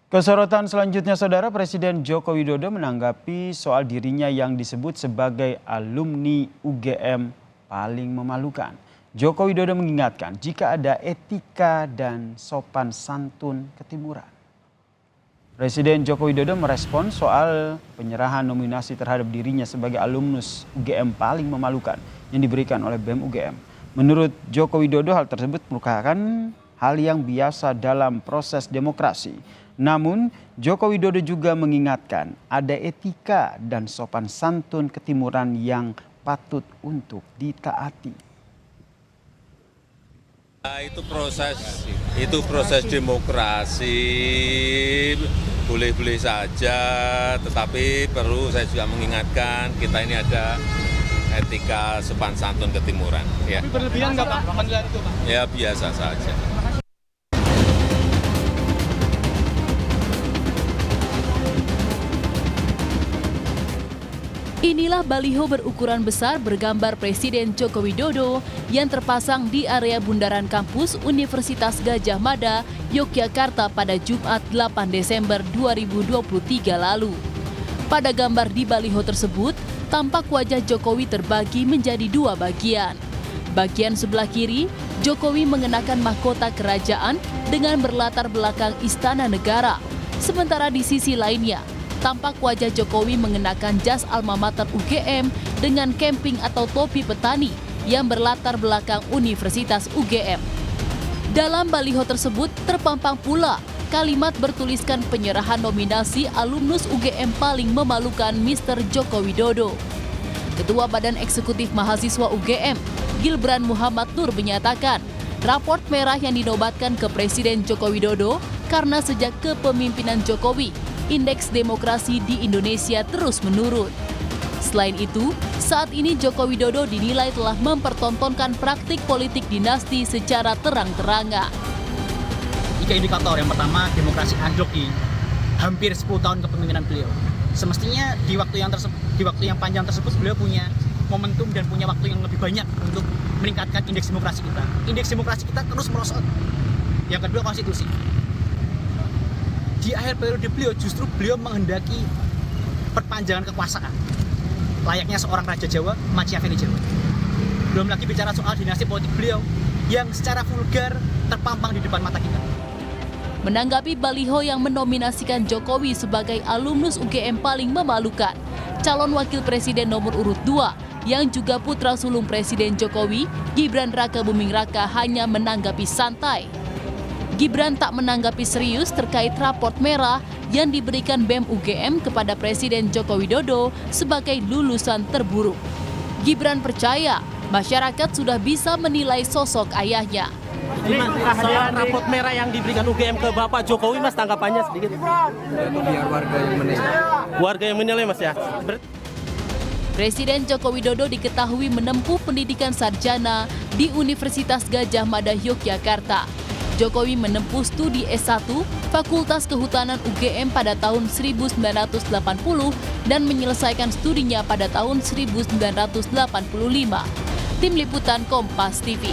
Kesorotan selanjutnya, Saudara, Presiden Joko Widodo menanggapi soal dirinya yang disebut sebagai alumni UGM paling memalukan. Joko Widodo mengingatkan jika ada etika dan sopan santun ketimuran. Presiden Joko Widodo merespon soal penyerahan nominasi terhadap dirinya sebagai alumnus UGM paling memalukan yang diberikan oleh BEM UGM. Menurut Joko Widodo, hal tersebut merupakan hal yang biasa dalam proses demokrasi. Namun, Joko Widodo juga mengingatkan ada etika dan sopan santun ketimuran yang patut untuk ditaati. Itu proses demokrasi, boleh-boleh saja, tetapi perlu saya juga mengingatkan kita ini ada etika sopan santun ketimuran. Ya. Tapi berlebihan nggak Pak panggilan itu Pak? Ya biasa saja. Inilah baliho berukuran besar bergambar Presiden Joko Widodo yang terpasang di area bundaran kampus Universitas Gadjah Mada, Yogyakarta pada Jumat 8 Desember 2023 lalu. Pada gambar di baliho tersebut, tampak wajah Jokowi terbagi menjadi dua bagian. Bagian sebelah kiri, Jokowi mengenakan mahkota kerajaan dengan berlatar belakang Istana Negara. Sementara di sisi lainnya, tampak wajah Jokowi mengenakan jas alma mater UGM dengan kemping atau topi petani yang berlatar belakang Universitas UGM. Dalam baliho tersebut terpampang pula kalimat bertuliskan penyerahan nominasi alumnus UGM paling memalukan Mr. Joko Widodo. Ketua Badan Eksekutif Mahasiswa UGM, Gibran Muhammad Nur menyatakan, raport merah yang dinobatkan ke Presiden Joko Widodo karena sejak kepemimpinan Jokowi, indeks demokrasi di Indonesia terus menurun. Selain itu, saat ini Joko Widodo dinilai telah mempertontonkan praktik politik dinasti secara terang-terangan. 3 indikator. Yang pertama, demokrasi anjlok di hampir 10 tahun kepemimpinan beliau. Semestinya di waktu yang panjang tersebut beliau punya momentum dan punya waktu yang lebih banyak untuk meningkatkan indeks demokrasi kita. Indeks demokrasi kita terus merosot. Yang kedua, konstitusi. Di akhir periode beliau justru beliau menghendaki perpanjangan kekuasaan layaknya seorang raja Jawa, Machiavelli Jawa. Belum lagi bicara soal dinasti politik beliau yang secara vulgar terpampang di depan mata kita. Menanggapi baliho yang menominasikan Jokowi sebagai alumnus UGM paling memalukan, calon wakil presiden nomor urut 2 yang juga putra sulung Presiden Jokowi, Gibran Raka Buming Raka, hanya menanggapi santai. Gibran tak menanggapi serius terkait raport merah yang diberikan BEM UGM kepada Presiden Joko Widodo sebagai lulusan terburuk. Gibran percaya masyarakat sudah bisa menilai sosok ayahnya. Soal raport merah yang diberikan UGM ke Bapak Jokowi, Mas, tanggapannya sedikit. Biar warga yang menilai. Warga yang menilai, Mas, ya. Presiden Joko Widodo diketahui menempuh pendidikan sarjana di Universitas Gadjah Mada, Yogyakarta. Jokowi menempuh studi S1 Fakultas Kehutanan UGM pada tahun 1980 dan menyelesaikan studinya pada tahun 1985. Tim Liputan Kompas TV.